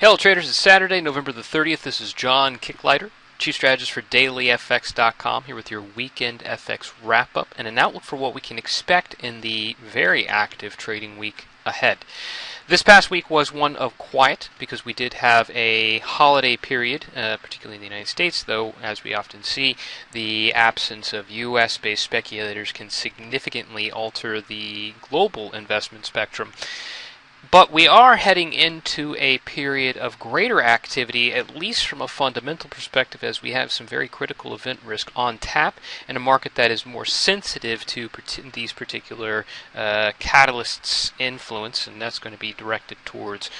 Hello traders, it's Saturday, November the 30th. This is John Kicklighter, Chief Strategist for dailyfx.com, here with your weekend FX wrap-up and an outlook for what we can expect in the very active trading week ahead. This past week was one of quiet because we did have a holiday period, particularly in the United States, though, as we often see, the absence of U.S.-based speculators can significantly alter the global investment spectrum. But we are heading into a period of greater activity, at least from a fundamental perspective, as we have some very critical event risk on tap and a market that is more sensitive to these particular catalysts' influence, and that's going to be directed towards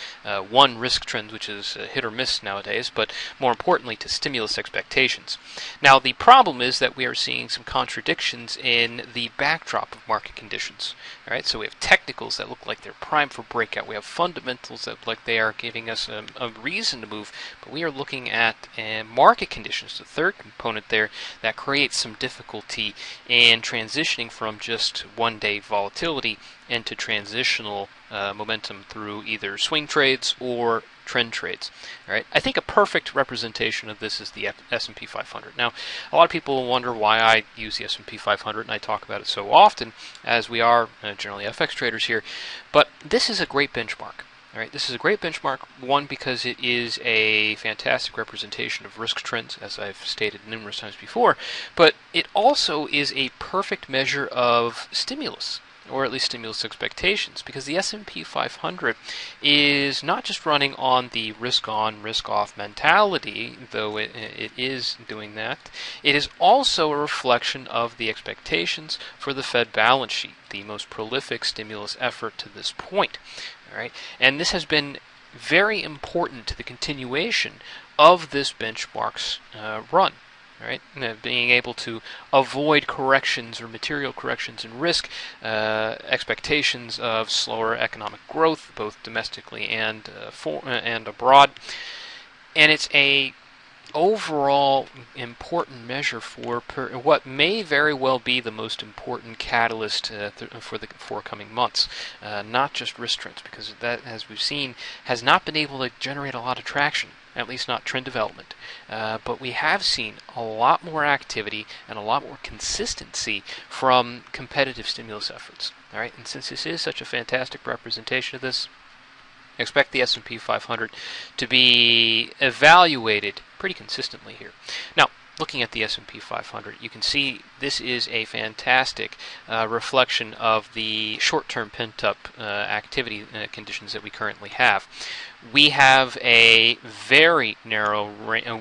one, risk trends, which is hit or miss nowadays, but more importantly to stimulus expectations. Now, the problem is that we are seeing some contradictions in the backdrop of market conditions. All right, so we have technicals that look like they're primed for breakout. We have fundamentals that look like they are giving us a reason to move, but we are looking at market conditions, the third component there, that creates some difficulty in transitioning from just one-day volatility into transitional momentum through either swing trades or trend trades. All right, I think a perfect representation of this is the S&P 500. Now, a lot of people wonder why I use the S&P 500 and I talk about it so often, as we are generally FX traders here, but this is a great benchmark. All right, this is a great benchmark, one, because it is a fantastic representation of risk trends, as I've stated numerous times before, but it also is a perfect measure of stimulus, or at least stimulus expectations, because the S&P 500 is not just running on the risk-on, risk-off mentality, though it is doing that. It is also a reflection of the expectations for the Fed balance sheet, the most prolific stimulus effort to this point. All right, and this has been very important to the continuation of this benchmark's run. All right, being able to avoid corrections or material corrections in risk, expectations of slower economic growth, both domestically and abroad, and it's a overall important measure for what may very well be the most important catalyst for the forthcoming months, not just risk trends, because that, as we've seen, has not been able to generate a lot of traction, at least not trend development. But we have seen a lot more activity and a lot more consistency from competitive stimulus efforts. All right, and since this is such a fantastic representation of this, expect the S&P 500 to be evaluated pretty consistently here. Now, looking at the S&P 500, you can see this is a fantastic reflection of the short-term pent-up activity conditions that we currently have. We have a very narrow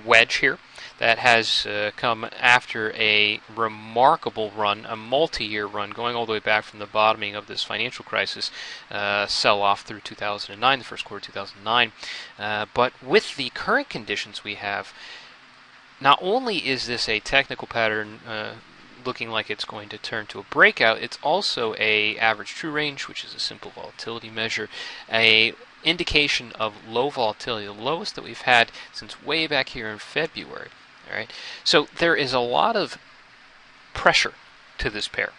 wedge here that has come after a remarkable run, a multi-year run, going all the way back from the bottoming of this financial crisis sell-off through 2009, the first quarter of 2009. But with the current conditions we have, not only is this a technical pattern looking like it's going to turn to a breakout, it's also a average true range, which is a simple volatility measure, a indication of low volatility, the lowest that we've had since way back here in February. All right, so there is a lot of pressure to this pair,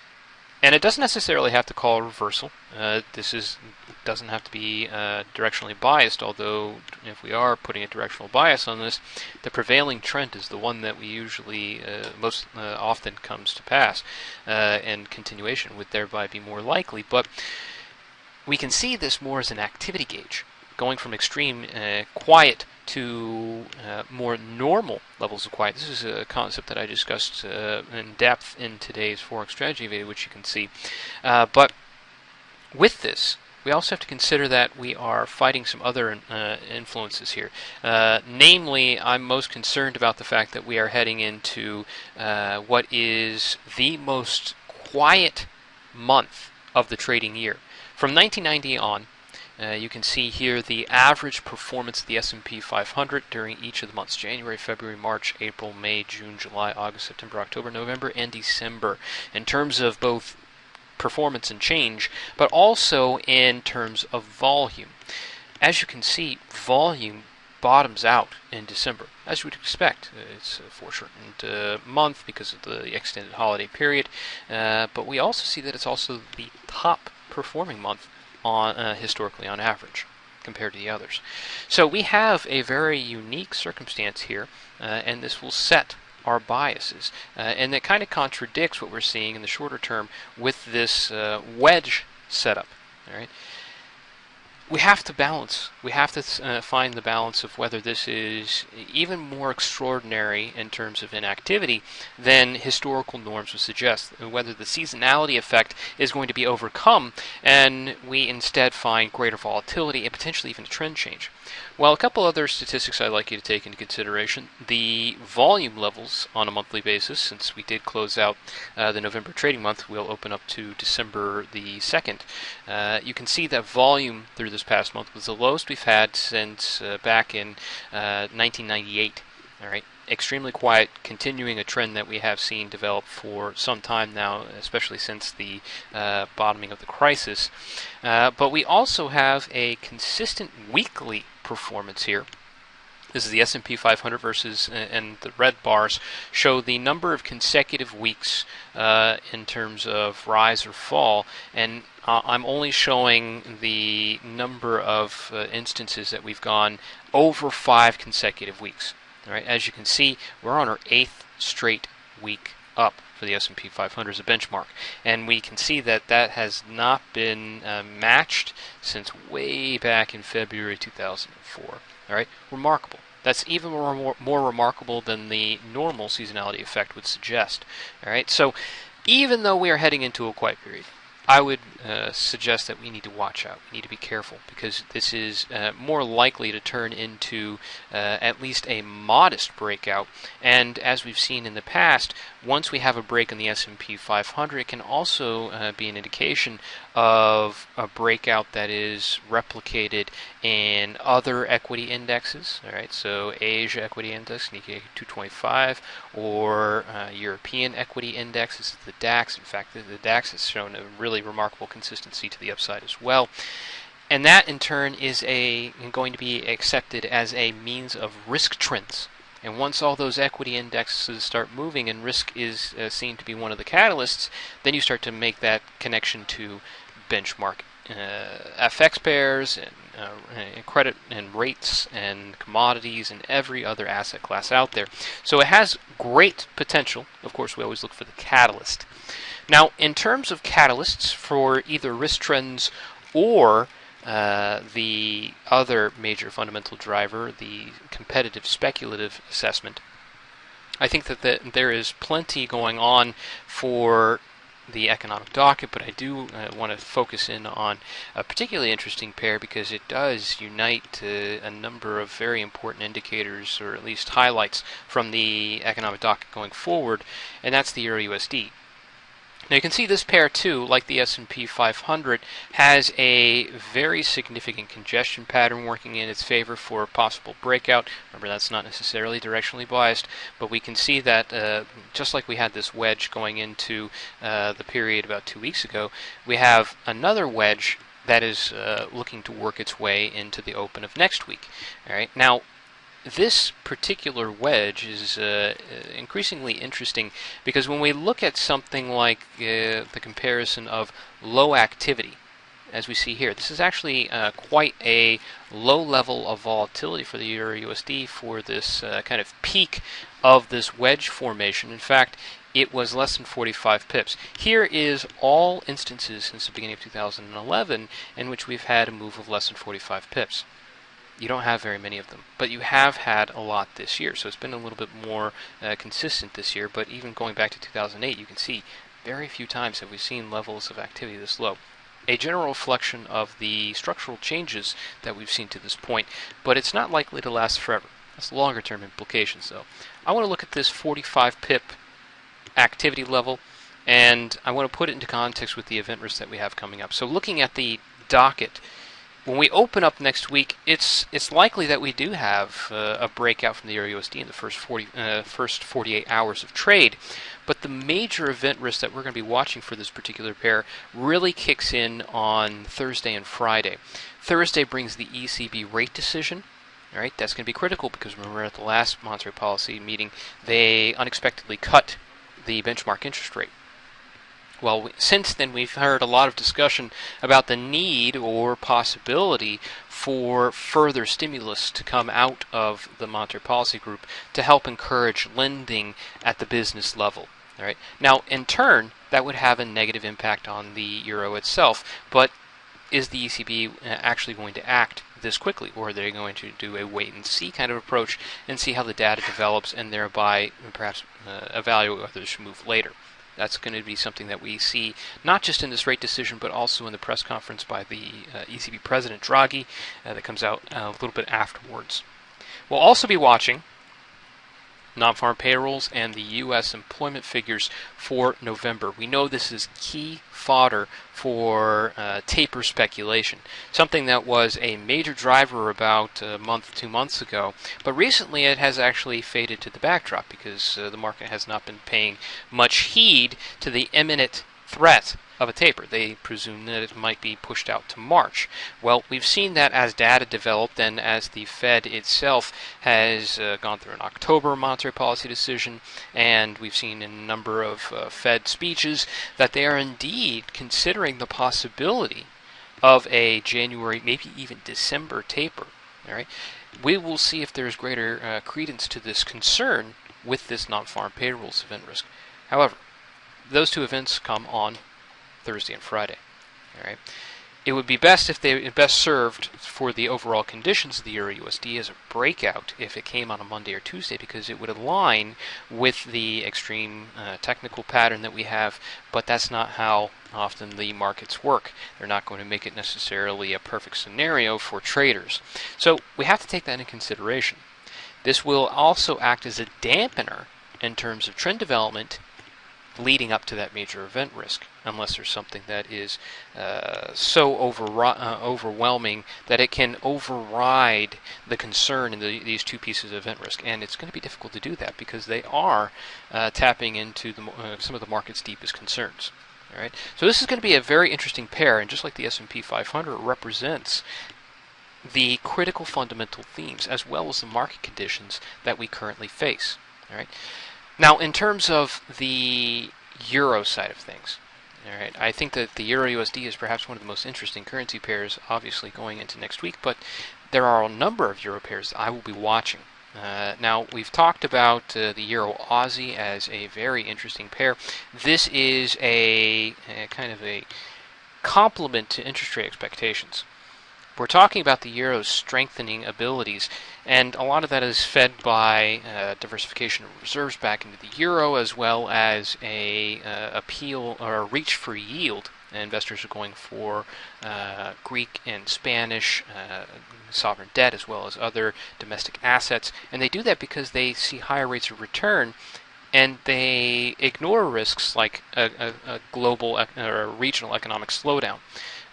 and it doesn't necessarily have to call a reversal. Doesn't have to be directionally biased, although if we are putting a directional bias on this, the prevailing trend is the one that we usually most often comes to pass, and continuation would thereby be more likely. But we can see this more as an activity gauge, going from extreme quiet to more normal levels of quiet. This is a concept that I discussed in depth in today's Forex strategy video, which you can see. But with this, we also have to consider that we are fighting some other influences here. Namely, I'm most concerned about the fact that we are heading into what is the most quiet month of the trading year. From 1990 on, you can see here the average performance of the S&P 500 during each of the months: January, February, March, April, May, June, July, August, September, October, November, and December, in terms of both performance and change, but also in terms of volume. As you can see, volume bottoms out in December, as you would expect. It's a foreshortened month because of the extended holiday period, but we also see that it's also the top performing month on historically on average. compared to the others. So we have a very unique circumstance here, and this will set our biases. And it kind of contradicts what we're seeing in the shorter term with this wedge setup. All right. We have to balance. We have to find the balance of whether this is even more extraordinary in terms of inactivity than historical norms would suggest, whether the seasonality effect is going to be overcome and we instead find greater volatility and potentially even a trend change. Well, a couple other statistics I'd like you to take into consideration. The volume levels on a monthly basis, since we did close out the November trading month, we'll open up to December the 2nd. You can see that volume through this past month was the lowest we've had since back in 1998. All right, extremely quiet, continuing a trend that we have seen develop for some time now, especially since the bottoming of the crisis. But we also have a consistent weekly performance here. This is the S&P 500 versus, and the red bars show the number of consecutive weeks in terms of rise or fall, and I'm only showing the number of instances that we've gone over 5 consecutive weeks. All right, as you can see, we're on our 8th straight week up for the S&P 500 as a benchmark, and we can see that that has not been matched since way back in February 2004. All right, remarkable. That's even more remarkable than the normal seasonality effect would suggest. All right, so even though we are heading into a quiet period, I would suggest that we need to watch out. We need to be careful because this is more likely to turn into at least a modest breakout. And as we've seen in the past, once we have a break in the S&P 500, it can also be an indication of a breakout that is replicated in other equity indexes. All right, so Asia Equity Index, Nikkei 225, or European Equity Index, this is the DAX. In fact, the DAX has shown a really remarkable consistency to the upside as well. And that, in turn, is going to be accepted as a means of risk trends. And once all those equity indexes start moving and risk is seen to be one of the catalysts, then you start to make that connection to benchmark FX pairs and credit and rates and commodities and every other asset class out there. So it has great potential. Of course, we always look for the catalyst. Now, in terms of catalysts for either risk trends or the other major fundamental driver, the competitive speculative assessment, I think that there is plenty going on for the economic docket, but I do want to focus in on a particularly interesting pair because it does unite a number of very important indicators, or at least highlights, from the economic docket going forward, and that's the Euro-USD. Now you can see this pair too, like the S&P 500, has a very significant congestion pattern working in its favor for a possible breakout. Remember, that's not necessarily directionally biased, but we can see that just like we had this wedge going into the period about 2 weeks ago, we have another wedge that is looking to work its way into the open of next week. All right, now this particular wedge is increasingly interesting because when we look at something like the comparison of low activity, as we see here, this is actually quite a low level of volatility for the Euro-USD for this kind of peak of this wedge formation. In fact, it was less than 45 pips. Here is all instances since the beginning of 2011 in which we've had a move of less than 45 pips. You don't have very many of them, but you have had a lot this year, so it's been a little bit more consistent this year. But even going back to 2008, you can see very few times have we seen levels of activity this low. A general reflection of the structural changes that we've seen to this point, but it's not likely to last forever. That's longer term implications, though. I want to look at this 45 pip activity level, and I want to put it into context with the event risk that we have coming up. So looking at the docket, when we open up next week, it's likely that we do have a breakout from the Euro-USD in the first 48 hours of trade. But the major event risk that we're going to be watching for this particular pair really kicks in on Thursday and Friday. Thursday brings the ECB rate decision. All right, that's going to be critical because remember at the last monetary policy meeting, they unexpectedly cut the benchmark interest rate. Well, since then we've heard a lot of discussion about the need or possibility for further stimulus to come out of the Monetary Policy Group to help encourage lending at the business level. All right. Now, in turn, that would have a negative impact on the euro itself, but is the ECB actually going to act this quickly, or are they going to do a wait-and-see kind of approach and see how the data develops and thereby perhaps evaluate whether they should move later? That's going to be something that we see not just in this rate decision, but also in the press conference by the ECB President Draghi that comes out a little bit afterwards. We'll also be watching non-farm payrolls and the U.S. employment figures for November. We know this is key fodder for taper speculation, something that was a major driver about a month, 2 months ago, but recently it has actually faded to the backdrop because the market has not been paying much heed to the imminent threat of a taper. They presume that it might be pushed out to March. Well, we've seen that as data developed and as the Fed itself has gone through an October monetary policy decision, and we've seen in a number of Fed speeches that they are indeed considering the possibility of a January, maybe even December taper. All right, we will see if there's greater credence to this concern with this non-farm payrolls event risk. However, those two events come on Thursday and Friday. All right. It would be best if they best served for the overall conditions of the Euro USD as a breakout if it came on a Monday or Tuesday, because it would align with the extreme technical pattern that we have, but that's not how often the markets work. They're not going to make it necessarily a perfect scenario for traders. So we have to take that into consideration. This will also act as a dampener in terms of trend development leading up to that major event risk, unless there's something that is so overwhelming that it can override the concern in these two pieces of event risk. And it's going to be difficult to do that because they are tapping into some of the market's deepest concerns. All right. So this is going to be a very interesting pair, and just like the S&P 500, it represents the critical fundamental themes as well as the market conditions that we currently face. All right. Now, in terms of the euro side of things, all right, I think that the Euro USD is perhaps one of the most interesting currency pairs, obviously going into next week, but there are a number of euro pairs I will be watching. Now, we've talked about the Euro Aussie as a very interesting pair. This is a kind of a complement to interest rate expectations. We're talking about the euro's strengthening abilities, and a lot of that is fed by diversification of reserves back into the euro, as well as a appeal or a reach for yield. Investors are going for Greek and Spanish sovereign debt, as well as other domestic assets, and they do that because they see higher rates of return, and they ignore risks like a global or a regional economic slowdown,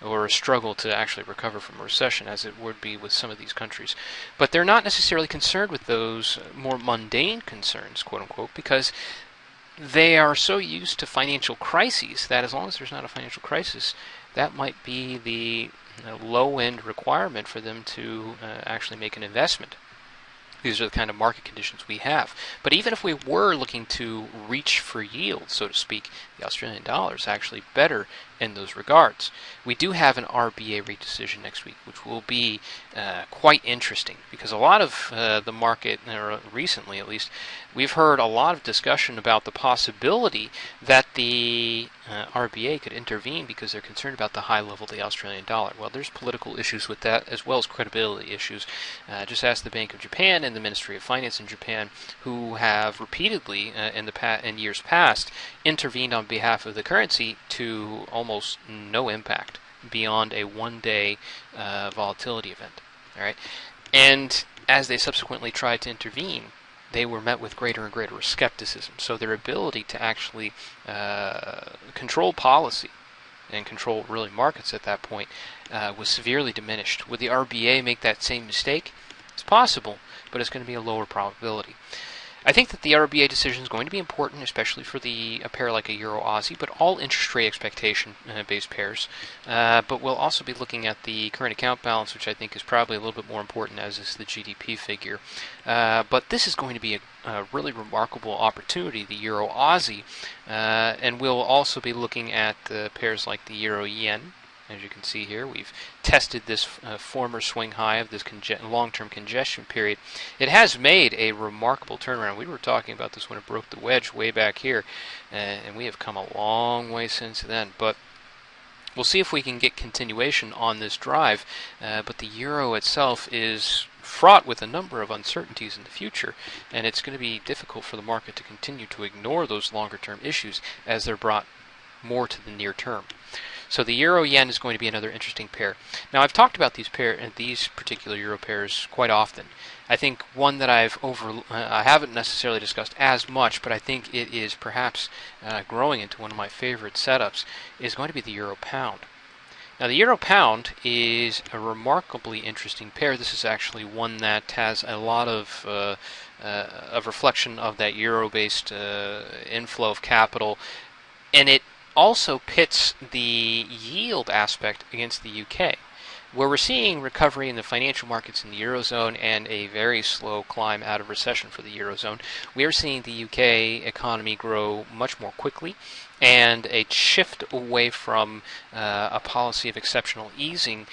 or a struggle to actually recover from a recession, as it would be with some of these countries. But they're not necessarily concerned with those more mundane concerns, quote unquote, because they are so used to financial crises that as long as there's not a financial crisis, that might be the low-end requirement for them to actually make an investment. These are the kind of market conditions we have. But even if we were looking to reach for yield, so to speak, the Australian dollar is actually better in those regards. We do have an RBA rate decision next week, which will be quite interesting, because a lot of the market, or recently at least, we've heard a lot of discussion about the possibility that the RBA could intervene because they're concerned about the high level of the Australian dollar. Well, there's political issues with that, as well as credibility issues. Just ask the Bank of Japan and the Ministry of Finance in Japan, who have repeatedly in years past intervened on behalf of the currency to almost no impact beyond a one-day volatility event. All right, and as they subsequently tried to intervene, they were met with greater and greater skepticism. So their ability to actually control policy and control really markets at that point was severely diminished. Would the RBA make that same mistake? It's possible, but it's going to be a lower probability. I think that the RBA decision is going to be important, especially for a pair like a Euro Aussie, but all interest rate expectation based pairs. But we'll also be looking at the current account balance, which I think is probably a little bit more important, as is the GDP figure. But this is going to be a really remarkable opportunity, the Euro Aussie, and we'll also be looking at pairs like the Euro Yen. As you can see here, we've tested this former swing high of this long-term congestion period. It has made a remarkable turnaround. We were talking about this when it broke the wedge way back here, and we have come a long way since then. But we'll see if we can get continuation on this drive. But the euro itself is fraught with a number of uncertainties in the future, and it's going to be difficult for the market to continue to ignore those longer-term issues as they're brought more to the near term. So the euro yen is going to be another interesting pair. Now, I've talked about these particular euro pairs quite often. I think one that I haven't necessarily discussed as much, but I think it is perhaps growing into one of my favorite setups, is going to be the euro pound. Now, the euro pound is a remarkably interesting pair. This is actually one that has a lot of reflection of that euro-based inflow of capital, and it also pits the yield aspect against the UK, where we're seeing recovery in the financial markets in the Eurozone and a very slow climb out of recession for the Eurozone. We are seeing the UK economy grow much more quickly, and a shift away from a policy of exceptional easing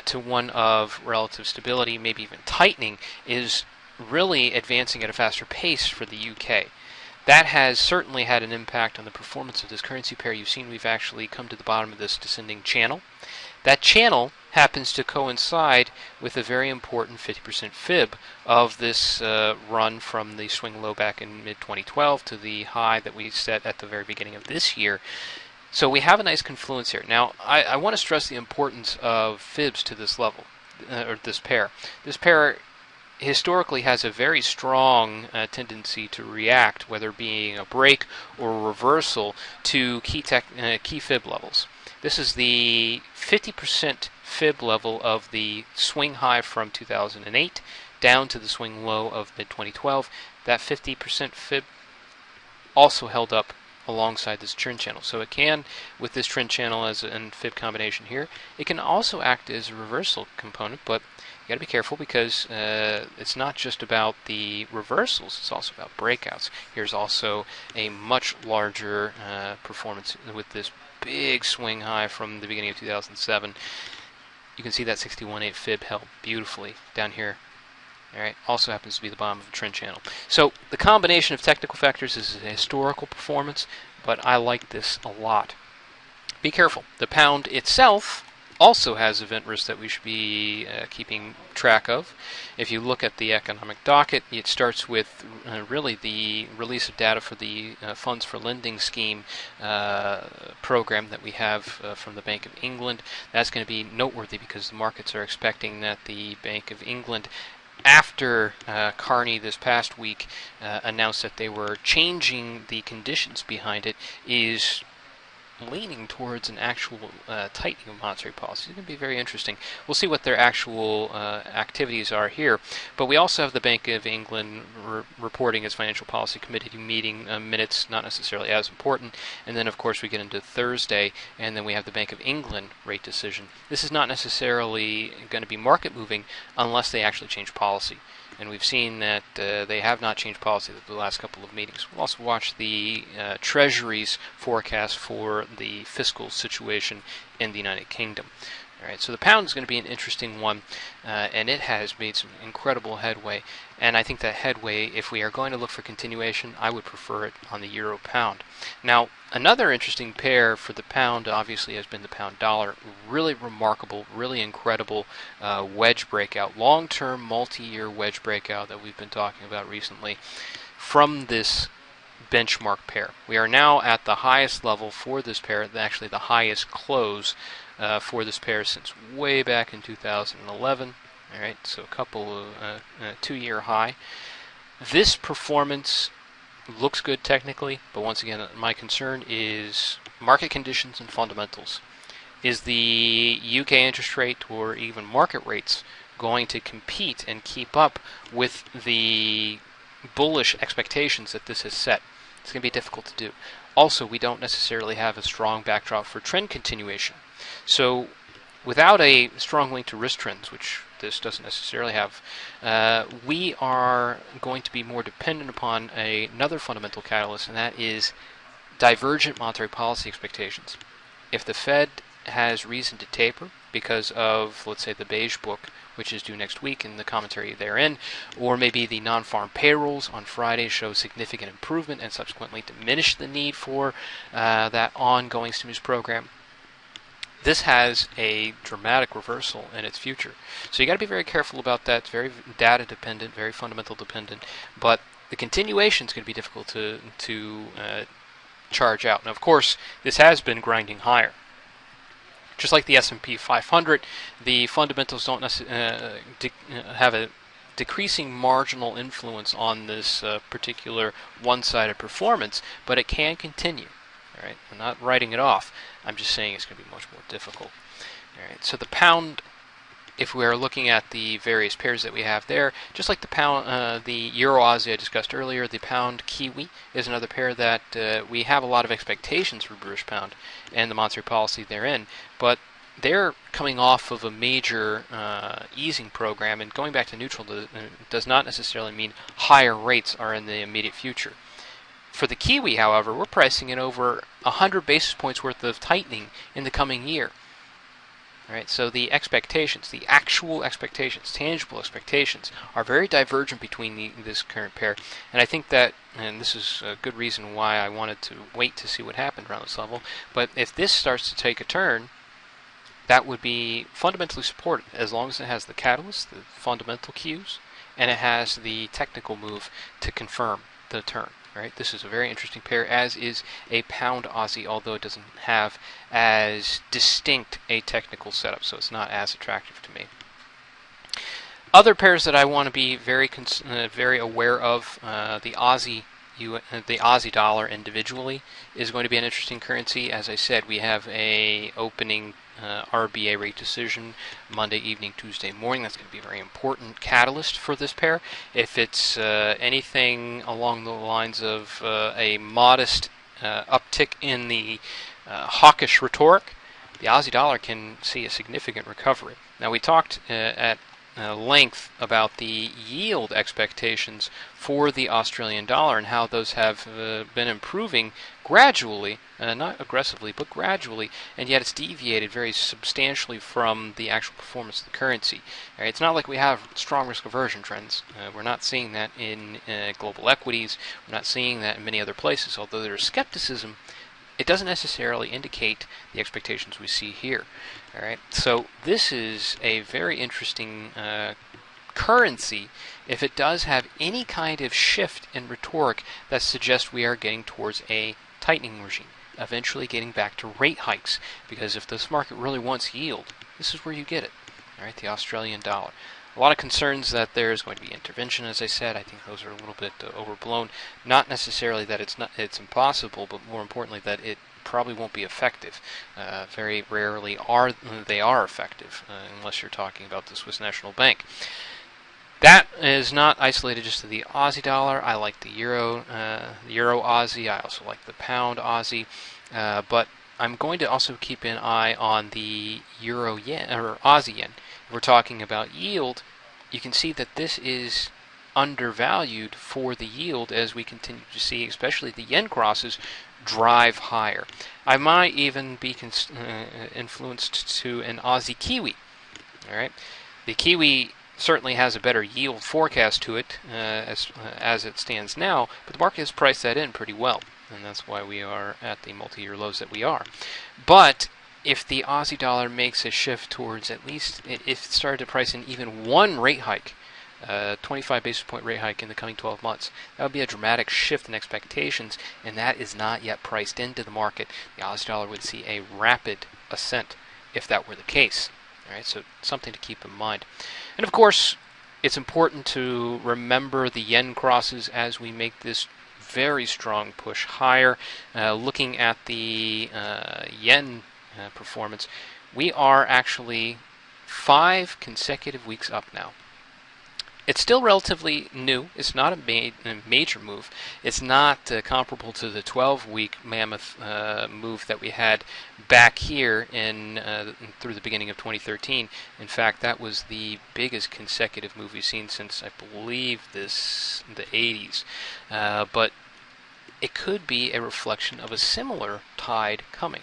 to one of relative stability, maybe even tightening, is really advancing at a faster pace for the UK. That has certainly had an impact on the performance of this currency pair. You've seen we've actually come to the bottom of this descending channel. That channel happens to coincide with a very important 50% fib of this run from the swing low back in mid-2012 to the high that we set at the very beginning of this year. So we have a nice confluence here. Now, I want to stress the importance of fibs to this level, or this pair. This pair historically has a very strong tendency to react, whether being a break or a reversal, to key fib levels. This is the 50% fib level of the swing high from 2008 down to the swing low of mid-2012. That 50% fib also held up alongside this trend channel. So it can, with this trend channel and fib combination here, it can also act as a reversal component, but you got to be careful because it's not just about the reversals, it's also about breakouts. Here's also a much larger performance with this big swing high from the beginning of 2007. You can see that 61.8 fib held beautifully down here. Alright, also happens to be the bottom of the trend channel. So the combination of technical factors is a historical performance, but I like this a lot. Be careful. The pound itself also has event risk that we should be keeping track of. If you look at the economic docket, it starts with really the release of data for the Funds for Lending Scheme program that we have from the Bank of England. That's going to be noteworthy because the markets are expecting that the Bank of England, after Carney this past week announced that they were changing the conditions behind it, is leaning towards an actual tightening of monetary policy. It's going to be very interesting. We'll see what their actual activities are here. But we also have the Bank of England reporting its Financial Policy Committee meeting minutes, not necessarily as important. And then, of course, we get into Thursday, and then we have the Bank of England rate decision. This is not necessarily going to be market moving unless they actually change policy. And we've seen that they have not changed policy the last couple of meetings. We'll also watch the Treasury's forecast for the fiscal situation in the United Kingdom. All right, so the pound is going to be an interesting one, and it has made some incredible headway. And I think that headway, if we are going to look for continuation, I would prefer it on the euro pound. Now, another interesting pair for the pound obviously has been the pound dollar. Really remarkable, really incredible wedge breakout, long-term multi-year wedge breakout that we've been talking about recently from this benchmark pair. We are now at the highest level for this pair, actually the highest close for this pair since way back in 2011. All right, so a couple of two-year high. This performance looks good technically, but once again, my concern is market conditions and fundamentals. Is the UK interest rate or even market rates going to compete and keep up with the bullish expectations that this has set. It's going to be difficult to do. Also, we don't necessarily have a strong backdrop for trend continuation. So without a strong link to risk trends, which this doesn't necessarily have, we are going to be more dependent upon another fundamental catalyst, and that is divergent monetary policy expectations. If the Fed has reason to taper because of, let's say, the Beige Book, which is due next week, and the commentary therein, or maybe the non-farm payrolls on Friday show significant improvement and subsequently diminish the need for that ongoing stimulus program, this has a dramatic reversal in its future. So you got to be very careful about that. It's very data dependent, very fundamental dependent, but the continuation is going to be difficult to charge out. Now, of course, this has been grinding higher. Just like the S&P 500, the fundamentals don't have a decreasing marginal influence on this particular one-sided performance, but it can continue. All right, I'm not writing it off. I'm just saying it's going to be much more difficult. All right, so the pound, if we are looking at the various pairs that we have there, just like the pound, the Euro Aussie I discussed earlier, the pound Kiwi is another pair that we have a lot of expectations for British pound and the monetary policy therein, but they're coming off of a major easing program, and going back to neutral does not necessarily mean higher rates are in the immediate future. For the Kiwi, however, we're pricing in over 100 basis points worth of tightening in the coming year. All right, so the expectations, the actual expectations, tangible expectations, are very divergent between this current pair. And I think that, and this is a good reason why I wanted to wait to see what happened around this level, but if this starts to take a turn, that would be fundamentally supported as long as it has the catalyst, the fundamental cues, and it has the technical move to confirm the turn. Right? This is a very interesting pair, as is a pound Aussie, although it doesn't have as distinct a technical setup, so it's not as attractive to me. Other pairs that I want to be very aware of, the Aussie dollar individually is going to be an interesting currency. As I said, we have a opening RBA rate decision Monday evening, Tuesday morning. That's going to be a very important catalyst for this pair. If it's anything along the lines of a modest uptick in the hawkish rhetoric, the Aussie dollar can see a significant recovery. Now, we talked at length about the yield expectations for the Australian dollar and how those have been improving gradually, not aggressively, but gradually, and yet it's deviated very substantially from the actual performance of the currency. Right? It's not like we have strong risk aversion trends. We're not seeing that in global equities. We're not seeing that in many other places, although there's skepticism. It doesn't necessarily indicate the expectations we see here. All right, so this is a very interesting currency if it does have any kind of shift in rhetoric that suggests we are getting towards a tightening regime, eventually getting back to rate hikes, because if this market really wants yield, this is where you get it. All right, the Australian dollar. A lot of concerns that there is going to be intervention, as I said. I think those are a little bit overblown. Not necessarily that it's impossible, but more importantly that it probably won't be effective. Very rarely are they effective, unless you're talking about the Swiss National Bank. That is not isolated just to the Aussie dollar. I like the Euro Aussie. I also like the pound Aussie, but I'm going to also keep an eye on the Euro yen or Aussie yen. If we're talking about yield, you can see that this is undervalued for the yield as we continue to see, especially the yen crosses, drive higher. I might even be influenced to an Aussie Kiwi. All right, the Kiwi certainly has a better yield forecast to it as it stands now, but the market has priced that in pretty well, and that's why we are at the multi-year lows that we are. But if the Aussie dollar makes a shift towards, at least if it started to price in even one rate hike, 25 basis point rate hike in the coming 12 months, that would be a dramatic shift in expectations, and that is not yet priced into the market. The Aussie dollar would see a rapid ascent if that were the case. All right, so something to keep in mind. And of course, it's important to remember the yen crosses as we make this very strong push higher. Looking at the yen performance, we are actually 5 consecutive weeks up now. It's still relatively new. It's not a major move. It's not comparable to the 12-week mammoth move that we had back here in through the beginning of 2013. In fact, that was the biggest consecutive move we've seen since, I believe, the 80s. But it could be a reflection of a similar tide coming.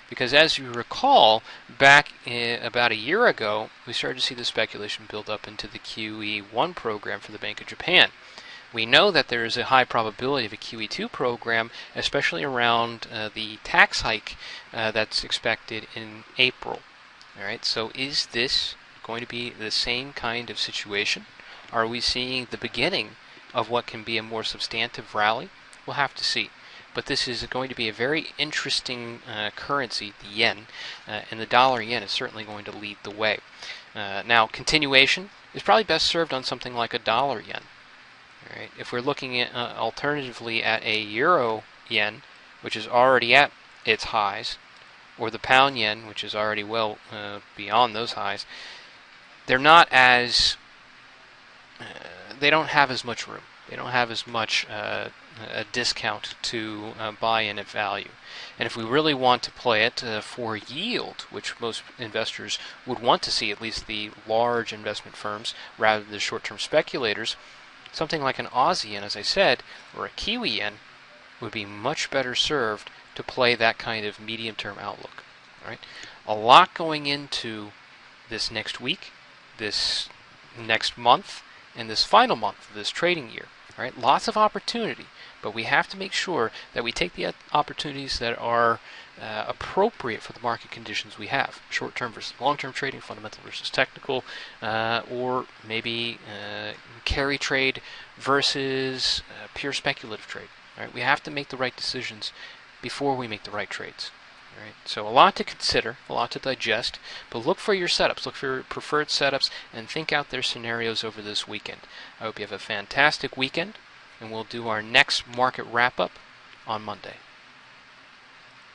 Because as you recall, back about a year ago, we started to see the speculation build up into the QE1 program for the Bank of Japan. We know that there is a high probability of a QE2 program, especially around the tax hike that's expected in April. All right, so is this going to be the same kind of situation? Are we seeing the beginning of what can be a more substantive rally? We'll have to see. But this is going to be a very interesting currency, the yen, and the dollar-yen is certainly going to lead the way. Now, continuation is probably best served on something like a dollar-yen. All right? If we're looking at alternatively at a euro-yen, which is already at its highs, or the pound-yen, which is already well beyond those highs, they're not as they don't have as much room. They don't have as much a discount to buy in at value. And if we really want to play it for yield, which most investors would want to see, at least the large investment firms, rather than the short-term speculators, something like an Aussie yen, as I said, or a Kiwi yen, would be much better served to play that kind of medium-term outlook. All right? A lot going into this next week, this next month, and this final month of this trading year. All right? Lots of opportunity. But we have to make sure that we take the opportunities that are appropriate for the market conditions we have. Short-term versus long-term trading, fundamental versus technical, or maybe carry trade versus pure speculative trade. All right? We have to make the right decisions before we make the right trades. All right? So a lot to consider, a lot to digest, but look for your setups, look for your preferred setups, and think out their scenarios over this weekend. I hope you have a fantastic weekend. And we'll do our next market wrap-up on Monday.